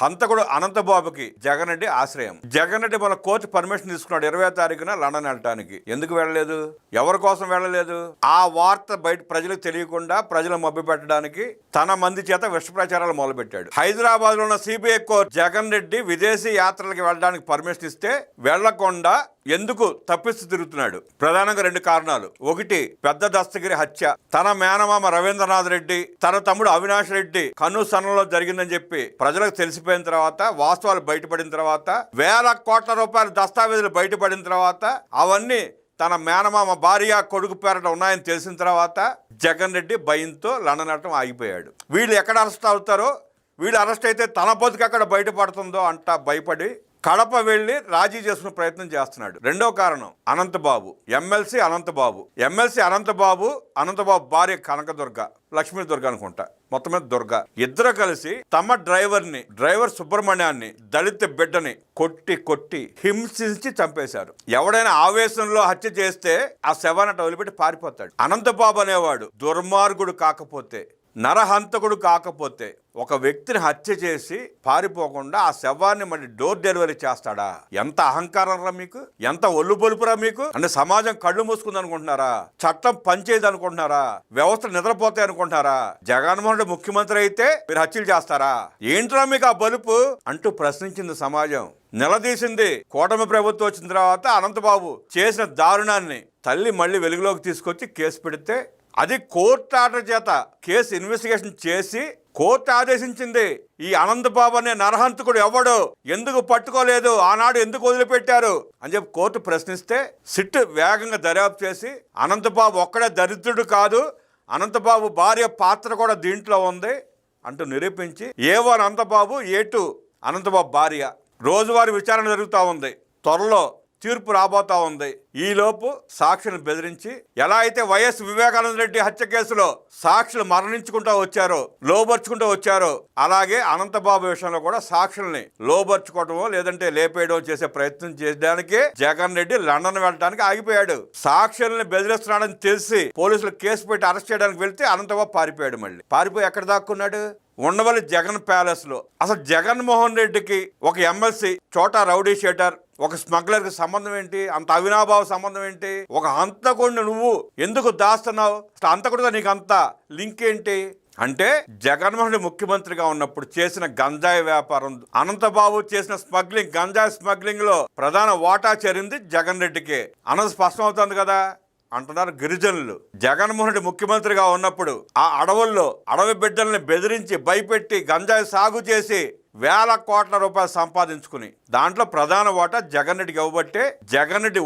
హంతకుడు అనంతబాబుకి జగన్ రెడ్డి ఆశ్రయం. జగన్ రెడ్డి మన కోర్టు పర్మిషన్ తీసుకున్నాడు 20వ తారీఖున లండన్ వెళ్ళటానికి. ఎందుకు వెళ్ళలేదు? ఎవరి కోసం వెళ్ళలేదు? ఆ వార్త బయట ప్రజలకు తెలియకుండా ప్రజలు మభ్యపెట్టడానికి తన మంది చేత విష ప్రచారాలు మొదలుపెట్టాడు. హైదరాబాద్ లో ఉన్న సిబిఐ కోర్టు జగన్ రెడ్డి విదేశీ యాత్రలకు వెళ్ళడానికి పర్మిషన్ ఇస్తే వెళ్లకుండా ఎందుకు తప్పిస్తూ తిరుగుతున్నాడు? ప్రధానంగా 2 కారణాలు. ఒకటి, పెద్ద దస్తగిరి హత్య. తన మేనమామ రవీంద్రనాథ్ రెడ్డి, తన తమ్ముడు అవినాష్ రెడ్డి కన్నుసన్నలో జరిగిందని చెప్పి ప్రజలకు తెలిసిపోయిన తర్వాత, వాస్తవాలు బయటపడిన తర్వాత, వేల కోట్ల రూపాయల దస్తావేజులు బయటపడిన తర్వాత, అవన్నీ తన మేనమామ భార్య కొడుకు పేరట ఉన్నాయని తెలిసిన తర్వాత జగన్ రెడ్డి భయంతో లండన్ వెళ్ళటం ఆగిపోయాడు. వీళ్ళు ఎక్కడ అరెస్ట్ అవుతారో, వీళ్ళు అరెస్ట్ అయితే తన బతుకు ఎక్కడ బయటపడుతుందో అంట భయపడి కడప వెళ్లి రాజీ చేసుకునే ప్రయత్నం చేస్తున్నాడు. 2వ కారణం అనంతబాబు, ఎమ్మెల్సీ అనంతబాబు. అనంతబాబు భార్య కనకదుర్గ, లక్ష్మీదుర్గ అనుకుంటా, మొత్తం మీద దుర్గ, ఇద్దరు కలిసి తమ డ్రైవర్ సుబ్రహ్మణ్యాన్ని, దళిత బిడ్డని కొట్టి హింసించి చంపేశారు. ఎవడైనా ఆవేశంలో హత్య చేస్తే ఆ శవాన్ని వదిలిపెట్టి పారిపోతాడు. అనంతబాబు అనేవాడు దుర్మార్గుడు కాకపోతే, నరహంతకుడు కాకపోతే, ఒక వ్యక్తిని హత్య చేసి పారిపోకుండా ఆ శవాన్ని మళ్ళీ డోర్ డెలివరీ చేస్తాడా? ఎంత అహంకారం రా మీకు, ఎంత ఒళ్ళు బొలుపురా మీకు. అంటే సమాజం కళ్ళు మూసుకుంది అనుకుంటున్నారా? చట్టం పనిచేయదు అనుకుంటున్నారా? వ్యవస్థ నిద్రపోతాయి అనుకుంటున్నారా? జగన్మోహన్ రెడ్డి ముఖ్యమంత్రి అయితే మీరు హత్యలు చేస్తారా? ఏంట్రా మీకు ఆ బలుపు అంటూ ప్రశ్నించింది సమాజం, నిలదీసింది. కూటమి ప్రభుత్వం వచ్చిన తర్వాత అనంతబాబు చేసిన దారుణాన్ని తల్లి మళ్ళీ వెలుగులోకి తీసుకొచ్చి కేసు పెడితే, అది కోర్టు ఆర్డర్ చేత కేసు ఇన్వెస్టిగేషన్ చేసి కోర్టు ఆదేశించింది. ఈ అనంతబాబు అనే నరహంతకుడు ఎవడు, ఎందుకు పట్టుకోలేదు, ఆనాడు ఎందుకు వదిలిపెట్టారు అని చెప్పి కోర్టు ప్రశ్నిస్తే సిట్ వేగంగా దర్యాప్తు చేసి అనంతబాబు ఒక్కడే దరిద్రుడు కాదు, అనంతబాబు భార్య పాత్ర కూడా దీంట్లో ఉంది అంటూ నిరూపించి A1 అనంతబాబు, A2 అనంతబాబు భార్య రోజువారీ విచారణ జరుగుతూ ఉంది. త్వరలో తీర్పు రాబోతా ఉంది. ఈలోపు సాక్షులను బెదిరించి, ఎలా అయితే వైఎస్ వివేకానంద రెడ్డి హత్య కేసులో సాక్షులు మరణించుకుంటూ వచ్చారో, లోబర్చుకుంటూ వచ్చారో, అలాగే అనంతబాబు విషయంలో కూడా సాక్షుల్ని లోబర్చుకోవటమో లేదంటే లేపేయడం చేసే ప్రయత్నం చేయడానికే జగన్ రెడ్డి లండన్ వెళ్ళడానికి ఆగిపోయాడు. సాక్షుల్ని బెదిరిస్తున్నాడని తెలిసి పోలీసులు కేసు పెట్టి అరెస్ట్ చేయడానికి వెళ్తే అనంతబాబు పారిపోయాడు. మళ్ళీ పారిపోయి ఎక్కడ దాక్కున్నాడు? ఉండవల్లి జగన్ ప్యాలెస్ లో. అసలు జగన్మోహన్ రెడ్డికి ఒక ఎమ్మెల్సీ చోటా రౌడీ షీటర్, ఒక స్మగ్లర్కి సంబంధం ఏంటి? అంత అవినాభావ సంబంధం ఏంటి? ఒక హంతకుడిని నువ్వు ఎందుకు దాస్తున్నావు? అసలు హంతకుడితో నీకు అంత లింక్ ఏంటి అంటే, జగన్మోహన్ రెడ్డి ముఖ్యమంత్రిగా ఉన్నప్పుడు చేసిన గంజాయి వ్యాపారం, అనంతబాబు చేసిన స్మగ్లింగ్, గంజాయి స్మగ్లింగ్ లో ప్రధాన వాటా చేరింది జగన్ రెడ్డికే అన్నది స్పష్టం అవుతుంది కదా అంటున్నారు గిరిజనులు. జగన్మోహన్ రెడ్డి ముఖ్యమంత్రిగా ఉన్నప్పుడు ఆ అడవుల్లో అడవి బిడ్డల్ని బెదిరించి భయపెట్టి గంజాయి సాగు చేసి వేల కోట్ల రూపాయలు సంపాదించుకుని దాంట్లో ప్రధాన వాటా జగన్ రెడ్డికి ఇవ్వబట్టే జగన్ రెడ్డి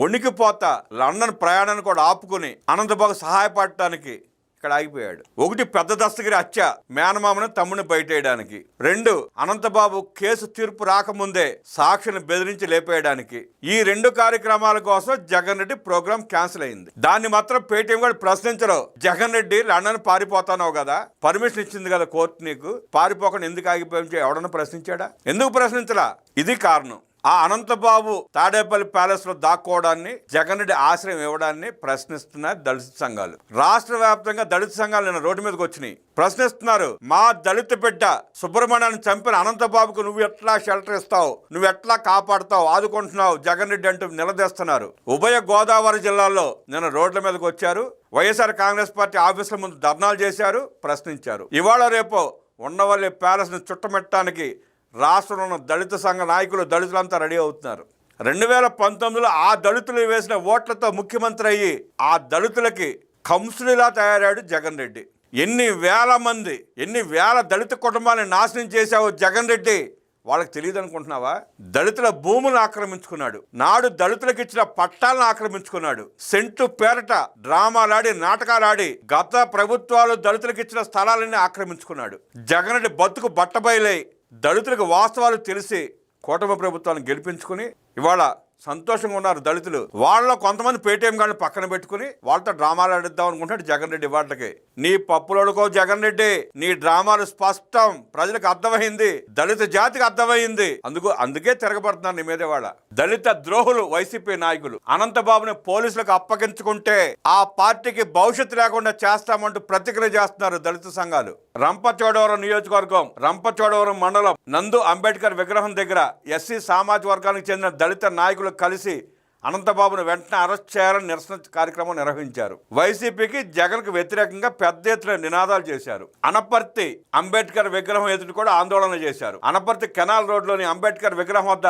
వణికిపోతా లండన్ ప్రయాణాన్ని కూడా ఆపుకుని అనంతబాబు సహాయపడటానికి ఇక్కడ ఆగిపోయాడు. ఒకటి, పెద్ద దస్తగిరి హత్య, మేనమామని తమ్ముని బయటేయడానికి. 2, అనంతబాబు కేసు తీర్పు రాకముందే సాక్షిని బెదిరించి లేపేయడానికి. ఈ 2 కార్యక్రమాల కోసం జగన్ రెడ్డి ప్రోగ్రాం క్యాన్సిల్ అయింది. దాన్ని మాత్రం పేటీఎం కూడా ప్రశ్నించరు. జగన్ రెడ్డి లండన్ పారిపోతానావు కదా, పర్మిషన్ ఇచ్చింది కదా కోర్టు, నీకు పారిపోకుండా ఎందుకు ఆగిపోయి ఎవడన్నా ప్రశ్నించాడా? ఎందుకు ప్రశ్నించలా? ఇది కారణం. ఆ అనంతబాబు తాడేపల్లి ప్యాలెస్ లో దాక్కోవడాన్ని, జగన్ రెడ్డి ఆశ్రయం ఇవ్వడాన్ని ప్రశ్నిస్తున్నారు దళిత సంఘాలు. రాష్ట్ర వ్యాప్తంగా దళిత సంఘాలు నిన్న రోడ్డు మీదకి వచ్చినాయి, ప్రశ్నిస్తున్నారు. మా దళిత బిడ్డ సుబ్రహ్మణ్యాన్ని చంపిన అనంతబాబుకు నువ్వు ఎట్లా షెల్టర్ ఇస్తావు, నువ్వు ఎట్లా కాపాడుతావు, ఆదుకుంటున్నావు జగన్ రెడ్డి అంటూ నిలదీస్తున్నారు. ఉభయ గోదావరి జిల్లాల్లో నిన్న రోడ్ల మీదకి వచ్చారు. వైఎస్ఆర్ కాంగ్రెస్ పార్టీ ఆఫీసుల ముందు ధర్నాలు చేశారు, ప్రశ్నించారు. ఇవాళ రేపో ఉండవల్లి ప్యాలెస్ ను చుట్టమెట్టడానికి రాష్ట్రంలో ఉన్న దళిత సంఘ నాయకులు, దళితులంతా రెడీ అవుతున్నారు. 2019లో ఆ దళితులు వేసిన ఓట్లతో ముఖ్యమంత్రి అయ్యి ఆ దళితులకి కంసుడిలా తయారాడు జగన్ రెడ్డి. ఎన్ని వేల దళిత కుటుంబాన్ని నాశనం చేశావు జగన్ రెడ్డి, వాళ్ళకి తెలియదు అనుకుంటున్నావా? దళితుల భూములను ఆక్రమించుకున్నాడు, నాడు దళితులకు ఇచ్చిన పట్టాలను ఆక్రమించుకున్నాడు, సెంటు పేరట డ్రామాలాడి నాటకాలాడి గత ప్రభుత్వాలు దళితులకు ఇచ్చిన స్థలాలన్నీ ఆక్రమించుకున్నాడు. జగన్ రెడ్డి బతుకు బట్టబయలై దళితులకు వాస్తవాలు తెలిసి కూటమి ప్రభుత్వాన్ని గెలిపించుకుని ఇవాళ సంతోషంగా ఉన్నారు దళితులు. వాళ్ళలో కొంతమంది పేటీఎం గాడిని పక్కన పెట్టుకుని వాళ్ళతో డ్రామాలు ఆడిద్దాం అనుకుంటాడు జగన్ రెడ్డి. వాటికి నీ పప్పులోడుకో జగన్ రెడ్డి, నీ డ్రామాలు స్పష్టం, ప్రజలకు అర్థమైంది, దళిత జాతికి అర్థమైంది. అందుకే తిరగబడుతున్నారు నీ మీదే వాళ్ళ దళిత ద్రోహులు వైసీపీ నాయకులు. అనంతబాబుని పోలీసులకు అప్పగించుకుంటే ఆ పార్టీకి భవిష్యత్తు లేకుండా చేస్తామంటూ ప్రతిక్రియ చేస్తున్నారు దళిత సంఘాలు. రంపచోడవరం నియోజకవర్గం, రంపచోడవరం మండలం నందు అంబేద్కర్ విగ్రహం దగ్గర ఎస్సీ సామాజిక వర్గానికి చెందిన దళిత నాయకులు కలిసి అనంతబాబును వెంటనే అరెస్ట్ చేయాలని నిరసన కార్యక్రమం నిర్వహించారు. వైసీపీకి జగన్కు వ్యతిరేకంగా పెద్ద ఎత్తున నినాదాలు చేశారు. అనపర్తి అంబేద్కర్ విగ్రహం ఎదుటి కూడా ఆందోళన చేశారు. అనపర్తి కెనాల్ రోడ్లోని అంబేద్కర్ విగ్రహం వద్ద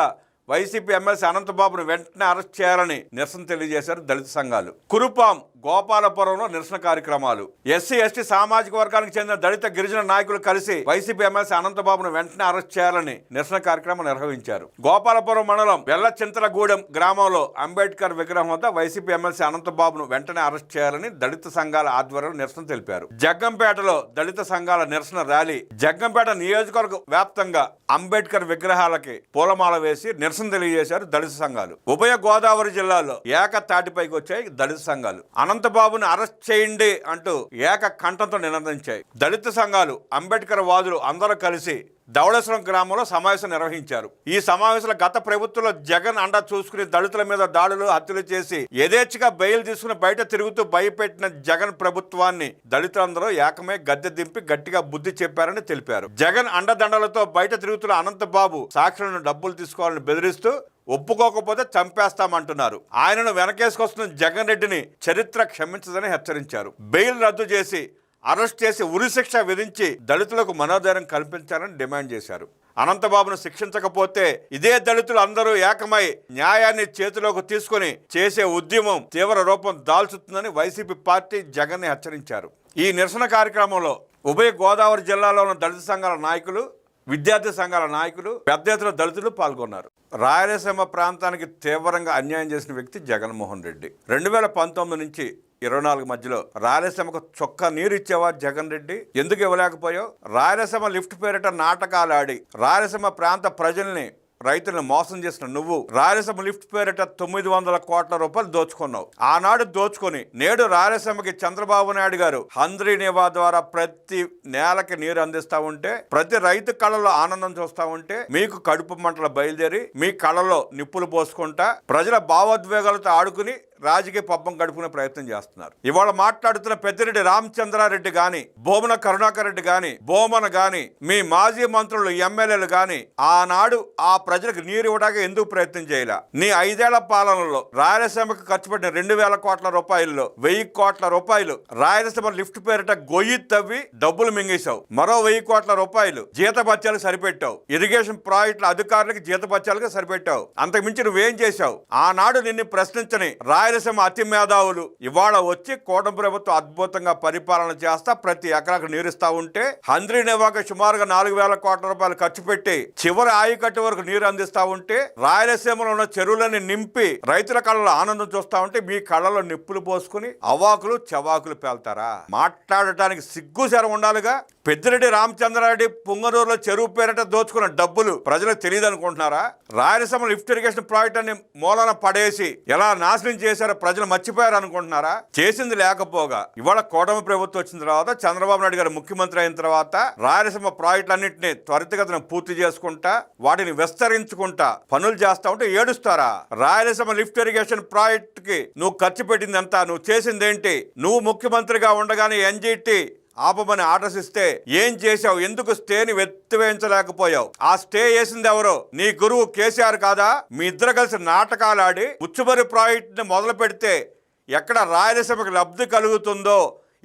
వైసీపీ ఎమ్మెల్సీ అనంతబాబును వెంటనే అరెస్ట్ చేయాలని నిరసన తెలియజేశారు దళిత సంఘాలు. కురుపాం, గోపాలపురంలో నిరసన కార్యక్రమాలు. ఎస్సీ ఎస్టీ సామాజిక వర్గానికి చెందిన దళిత గిరిజన నాయకులు కలిసి వైసీపీ ఎమ్మెల్సీ అనంతబాబును వెంటనే అరెస్ట్ చేయాలని నిరసన కార్యక్రమం నిర్వహించారు. గోపాలపురం మండలం వెల్లచింతలగూడెం గ్రామంలో అంబేద్కర్ విగ్రహం వద్ద వైసీపీ ఎమ్మెల్సీ అనంతబాబును వెంటనే అరెస్ట్ చేయాలని దళిత సంఘాల ఆధ్వర్యంలో నిరసన తెలిపారు. జగ్గంపేటలో దళిత సంఘాల నిరసన ర్యాలీ. జగ్గంపేట నియోజకవర్గ వ్యాప్తంగా అంబేద్కర్ విగ్రహాలకి పూలమాల వేసి నిరసన తెలియజేశారు దళిత సంఘాలు. ఉభయ గోదావరి జిల్లాలో ఏకతాటిపైకి వచ్చాయి దళిత సంఘాలు. అనంతబాబును అరెస్ట్ చేయండి అంటూ ఏక కంఠంతో నినదించాయి దళిత సంఘాలు. అంబేద్కర్ వాదులు అందరూ కలిసి ధవళేశ్వరం గ్రామంలో సమావేశం నిర్వహించారు. ఈ సమావేశంలో గత ప్రభుత్వంలో జగన్ అండ చూసుకుని దళితుల మీద దాడులు, హత్యలు చేసి యథేచ్ఛగా బెయిల్ తీసుకుని బయట తిరుగుతూ భయపెట్టిన జగన్ ప్రభుత్వాన్ని దళితులందరూ ఏకమై గద్దె దింపి గట్టిగా బుద్ధి చెప్పారని తెలిపారు. జగన్ అండదండలతో బయట తిరుగుతున్న అనంతబాబు సాక్షులను డబ్బులు తీసుకోవాలని బెదిరిస్తూ ఒప్పుకోకపోతే చంపేస్తామంటున్నారు. ఆయనను వెనకేసుకొస్తున్న జగన్ రెడ్డిని చరిత్ర క్షమించదని హెచ్చరించారు. బెయిల్ రద్దు చేసి అరెస్ట్ చేసి ఉరిశిక్ష విధించి దళితులకు మనోధైర్యం కల్పించాలని డిమాండ్ చేశారు. అనంతబాబును శిక్షించకపోతే ఇదే దళితులు అందరూ ఏకమై న్యాయాన్ని చేతిలోకి తీసుకుని చేసే ఉద్యమం తీవ్ర రూపం దాల్చుతుందని వైసీపీ పార్టీ జగన్ని హెచ్చరించారు. ఈ నిరసన కార్యక్రమంలో ఉభయ గోదావరి జిల్లాలో ఉన్న దళిత సంఘాల నాయకులు, విద్యార్థి సంఘాల నాయకులు, పెద్ద ఎత్తున దళితులు పాల్గొన్నారు. రాయలసీమ ప్రాంతానికి తీవ్రంగా అన్యాయం చేసిన వ్యక్తి జగన్మోహన్ రెడ్డి. 2019 నుంచి 24 మధ్యలో రాయలసీమకు చొక్క నీరు ఇచ్చేవా జగన్ రెడ్డి? ఎందుకు ఇవ్వలేకపోయావు? రాయలసీమ లిఫ్ట్ పేరిట నాటకాలు ఆడి రాయలసీమ ప్రాంత ప్రజల్ని, రైతులను మోసం చేసిన నువ్వు రాయలసీమ లిఫ్ట్ పేరిట 900 కోట్ల రూపాయలు దోచుకున్నావు. ఆనాడు దోచుకొని నేడు రాయలసీమకి చంద్రబాబు నాయుడు గారు హంద్రీ నివా ద్వారా ప్రతి నేలకి నీరు అందిస్తా ఉంటే, ప్రతి రైతు కళ్ళలో ఆనందం చూస్తా ఉంటే, మీకు కడుపు మంటలు బయలుదేరి మీ కళ్ళలో నిప్పులు పోసుకుంటా ప్రజల భావోద్వేగాలతో ఆడుకుని రాజకీయ పబ్బం గడుపుకునే ప్రయత్నం చేస్తున్నారు. ఇవాళ మాట్లాడుతున్న పెద్దిరెడ్డి రామచంద్రారెడ్డి గాని, భూమన కరుణాకర్ రెడ్డి గాని, బోమన గాని, మీ మాజీ మంత్రులు, ఎమ్మెల్యేలు గాని ఆనాడు ఆ ప్రజలకు నీరు ఇవ్వడానికి ఎందుకు ప్రయత్నం చేయాల? నీ 5 ఏళ్ల పాలనలో రాయలసీమకు ఖర్చు పెట్టిన 2,000 కోట్ల రూపాయల్లో 1,000 కోట్ల రూపాయలు రాయలసీమ లిఫ్ట్ పేరిట గొయ్యి తవ్వి డబ్బులు మింగేశావు. మరో 1,000 కోట్ల రూపాయలు జీతభత్యాలకు సరిపెట్టావు. ఇరిగేషన్ ప్రాజెక్టుల అధికారులకు జీతభత్యాలకు సరిపెట్టావు. అంతకుమించి నువ్వేం చేశావు? ఆనాడు నిన్ను ప్రశ్నించని రాయలసీమ అతి మేధావులు ఇవాళ వచ్చి కూటమి ప్రభుత్వం అద్భుతంగా పరిపాలన చేస్తా ప్రతి ఎకరాకు నీరుస్తా ఉంటే, హంద్రీ నివాకి సుమారుగా 4,000 కోట్ల రూపాయలు ఖర్చు పెట్టి చివరి ఆయకట్టు వరకు నీరు అందిస్తా ఉంటే, రాయలసీమలో ఉన్న చెరువులని నింపి రైతుల కళ్ళలో ఆనందం చూస్తా ఉంటే మీ కళ్ళలో నిప్పులు పోసుకుని అవాకులు చవాకులు పేల్తారా? మాట్లాడటానికి సిగ్గు శరం ఉండాలిగా. పెద్దిరెడ్డి రామచంద్రారెడ్డి పుంగనూరులో చెరువు పేరిట దోచుకున్న డబ్బులు ప్రజలకు తెలియదు అనుకుంటున్నారా? రాయలసీమ లిఫ్ట్ ఇరిగేషన్ ప్రాజెక్ట్ అని మూలన పడేసి ఎలా నాశనం చేశారో ప్రజలు మర్చిపోయారు అనుకుంటున్నారా? చేసింది లేకపోగా ఇవాళ కూటమి ప్రభుత్వం వచ్చిన తర్వాత, చంద్రబాబు నాయుడు గారు ముఖ్యమంత్రి అయిన తర్వాత రాయలసీమ ప్రాజెక్టులన్నింటినీ త్వరితగతిన పూర్తి చేసుకుంటా వాటిని విస్తరించుకుంటా పనులు చేస్తా ఉంటే ఏడుస్తారా? రాయలసీమ లిఫ్ట్ ఇరిగేషన్ ప్రాజెక్ట్ కి నువ్వు ఖర్చు పెట్టింది ఎంత? నువ్వు చేసిందేంటి? నువ్వు ముఖ్యమంత్రిగా ఉండగానే ఎన్జిటి ఆపమని ఆర్డర్స్ ఇస్తే ఏం చేశావు? ఎందుకు స్టేని ఎత్తివేయించలేకపోయావు? ఆ స్టే వేసింది ఎవరు? నీ గురువు కేసీఆర్ కాదా? మీ ఇద్దరు కలిసి నాటకాలు ఆడి ముచ్చుమరి ప్రాజెక్టుని మొదలు పెడితే ఎక్కడ రాయలసీమకు లబ్ధి కలుగుతుందో,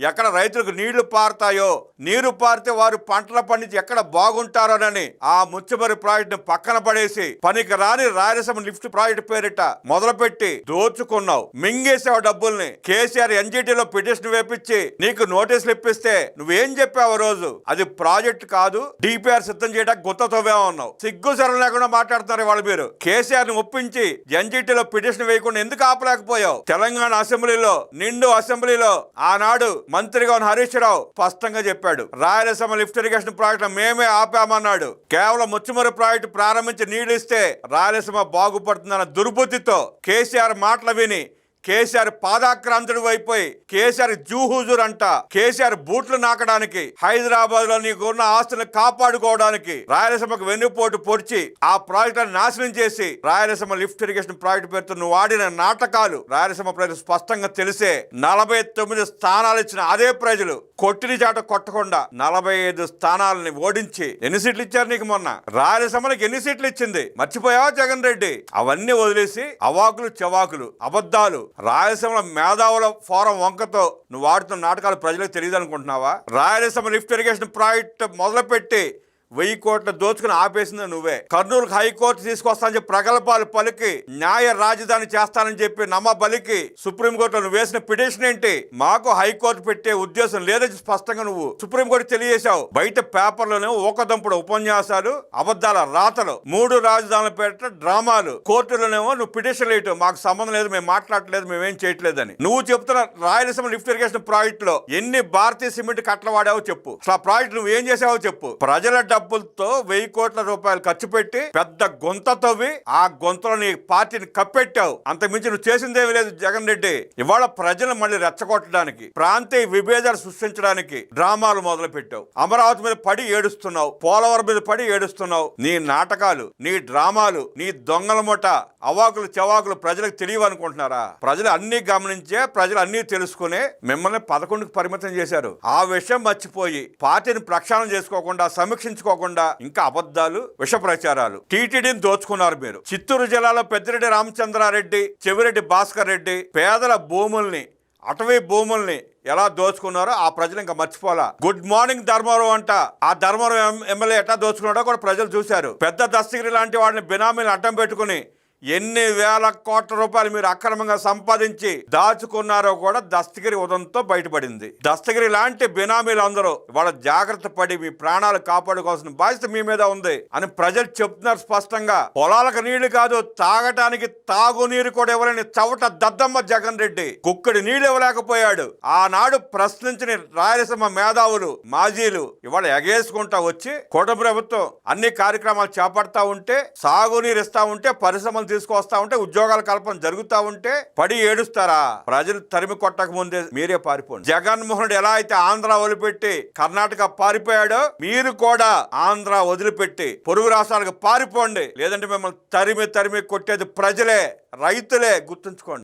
ఎక్కడ రైతులకు నీళ్లు పారుతాయో, నీరు పారితే వారు పంటల పండించి ఎక్కడ బాగుంటారోనని ఆ ముచ్చుమరి ప్రాజెక్టును పక్కన పడేసి పనికి రాని రాయలసీమ లిఫ్ట్ ప్రాజెక్టు పేరిట మొదలుపెట్టి దోచుకున్నావు, మింగేసావు డబ్బుల్ని. కేసీఆర్ ఎన్జిటిలో పిటిషన్ వేపించి నీకు నోటీసులు ఇప్పిస్తే నువ్వేం చెప్పావు? రోజు అది ప్రాజెక్ట్ కాదు, డిపిఆర్ సిద్ధం చేయడానికి గుత్త తవ్వేమన్నావు. సిగ్గు సరళ లేకుండా మాట్లాడుతున్నారు వాళ్ళు. మీరు కేసీఆర్ ని ఒప్పించి ఎన్జిటిలో పిటిషన్ వేయకుండా ఎందుకు ఆపలేకపోయావు? తెలంగాణ అసెంబ్లీలో, నిండు అసెంబ్లీలో ఆనాడు మంత్రిగా ఉన్న హరీష్ రావు స్పష్టంగా చెప్పాడు. రాయలసీమ లిఫ్ట్ ఇరిగేషన్ ప్రాజెక్టు మేమే ఆపామన్నాడు. కేవలం ముచ్చుమరి ప్రాజెక్టు ప్రారంభించి నీళ్లు ఇస్తే రాయలసీమ బాగుపడుతుందన్న దుర్బుద్ధితో కేసీఆర్ మాటలు విని కేసీఆర్ పాదాక్రాంతుడు అయిపోయి కేసీఆర్ జూహుజూర్ అంట కేసీఆర్ బూట్లు నాకడానికి హైదరాబాద్ లో నీకున్న ఆస్తులను కాపాడుకోవడానికి రాయలసీమకు వెన్నుపోటు పొడిచి ఆ ప్రాజెక్టులను నాశనం చేసి రాయలసీమ లిఫ్ట్ ఇరిగేషన్ ప్రాజెక్టు పేరుతో నువ్వు ఆడిన నాటకాలు రాయలసీమ ప్రజలు స్పష్టంగా తెలిసే 49 స్థానాలు ఇచ్చిన అదే ప్రజలు కొట్టిని చాట కొట్టకుండా 45 స్థానాలని ఓడించి ఎన్ని సీట్లు ఇచ్చారు నీకు? మొన్న రాయలసీమకి ఎన్ని సీట్లు ఇచ్చింది మర్చిపోయావా జగన్ రెడ్డి? అవన్నీ వదిలేసి అవాకులు చెవాకులు అబద్ధాలు రాయలసీమ మేధావుల ఫోరం వంకతో నువ్వు ఆడుతున్న నాటకాలు ప్రజలకు తెలియదు అనుకుంటున్నావా? రాయలసీమ లిఫ్ట్ ఇరిగేషన్ ప్రాజెక్టు మొదలుపెట్టి 1000 కోట్లు దోచుకుని ఆపేసింది నువ్వే. కర్నూలుకు హైకోర్టు తీసుకొస్తానని చెప్పి ప్రగల్భాలు పలికి న్యాయ రాజధాని చేస్తానని చెప్పి నమ్మబలికి సుప్రీంకోర్టులో నువ్వు వేసిన పిటిషన్ ఏంటి? మాకు హైకోర్టు పెట్టే ఉద్దేశం లేదని స్పష్టంగా నువ్వు సుప్రీంకోర్టు తెలియజేశావు. బయట పేపర్లోనే ఊకదంపుడు ఉపన్యాసాలు అబద్ధాల రాతలు 3 రాజధానుల పేట డ్రామాలు కోర్టులోనేమో నువ్వు పిటిషన్ వేయటం మాకు సంబంధం లేదు, మేము మాట్లాడలేదు, మేమేం చేయట్లేదని. నువ్వు చెప్తున్న రాయలసీమ లిఫ్ట్ ఇరిగేషన్ ప్రాజెక్ట్ లో ఎన్ని భారతీయ సిమెంట్ కట్టలు వాడావో చెప్పు. అసలు ఆ ప్రాజెక్ట్ నువ్వు ఏం చేసావో చెప్పు. ప్రజల డబ్బులతో 1000 కోట్ల రూపాయలు ఖర్చు పెట్టి పెద్ద గొంత తవ్వి ఆ గొంతలో నీ పార్టీని కప్పెట్టావు. అంతకుమించి నువ్వు చేసిందేమీ లేదు జగన్ రెడ్డి. ఇవాళ ప్రజలు మళ్ళీ రెచ్చగొట్టడానికి ప్రాంతీయ విభేదాలు సృష్టించడానికి డ్రామాలు మొదలు పెట్టావు. అమరావతి మీద పడి ఏడుస్తున్నావు, పోలవరం మీద పడి ఏడుస్తున్నావు. నీ నాటకాలు, నీ డ్రామాలు, నీ దొంగల మూట అవాకులు చెవాకులు ప్రజలకు తెలియవు అనుకుంటున్నారా? ప్రజలు అన్ని గమనించే, ప్రజలు అన్ని తెలుసుకునే మిమ్మల్ని 11కు పరిమితం చేశారు. ఆ విషయం మర్చిపోయి పార్టీని ప్రక్షాళన చేసుకోకుండా సమీక్షించుకోకుండా ఇంకా అబద్ధాలు విష ప్రచారాలు టీటీడీని దోచుకున్నారు మీరు. చిత్తూరు జిల్లాలో పెద్దిరెడ్డి రామచంద్రారెడ్డి, చెవిరెడ్డి భాస్కర్ రెడ్డి పేదల భూముల్ని, అటవీ భూముల్ని ఎలా దోచుకున్నారో ఆ ప్రజలు ఇంకా మర్చిపోలా. గుడ్ మార్నింగ్ ధర్మవరం అంట ఆ ధర్మవరం ఎమ్మెల్యే ఎట్లా దోచుకున్నాడో కూడా ప్రజలు చూశారు. పెద్ద దస్తగిరి లాంటి వాడిని బినామీలు అడ్డం పెట్టుకుని ఎన్ని వేల కోట్ల రూపాయలు మీరు అక్రమంగా సంపాదించి దాచుకున్నారో కూడా దస్తగిరి ఉదంతో బయటపడింది. దస్తగిరి లాంటి బినామీలు అందరూ వాళ్ళ జాగ్రత్త పడి మీ ప్రాణాలు కాపాడుకోవాల్సిన బాధ్యత మీ మీద ఉంది అని ప్రజలు చెప్తున్నారు స్పష్టంగా. పొలాలకు నీళ్లు కాదు, తాగటానికి తాగునీరు కూడా ఇవ్వలేని చవట దద్దమ్మ జగన్ రెడ్డి కుక్కడి నీళ్లు ఇవ్వలేకపోయాడు. ఆనాడు ప్రశ్నించిన రాయలసీమ మేధావులు, మాజీలు ఇవాళ ఎగేసుకుంటా వచ్చి కూటమి ప్రభుత్వం అన్ని కార్యక్రమాలు చేపడతా ఉంటే, సాగునీరు ఇస్తా ఉంటే, పరిశ్రమలు తీసుకొస్తా ఉంటే, ఉద్యోగాల కల్పన జరుగుతా ఉంటే పడి ఏడుస్తారా? ప్రజలు తరిమి కొట్టక ముందే మీరే పారిపోండి. జగన్మోహన్ రెడ్డి ఎలా అయితే ఆంధ్ర వదిలిపెట్టి కర్ణాటక పారిపోయాడో మీరు కూడా ఆంధ్ర వదిలిపెట్టి పొరుగు రాష్ట్రాలకు పారిపోండి. లేదంటే మిమ్మల్ని తరిమి కొట్టేది ప్రజలే, రైతులే. గుర్తుంచుకోండి.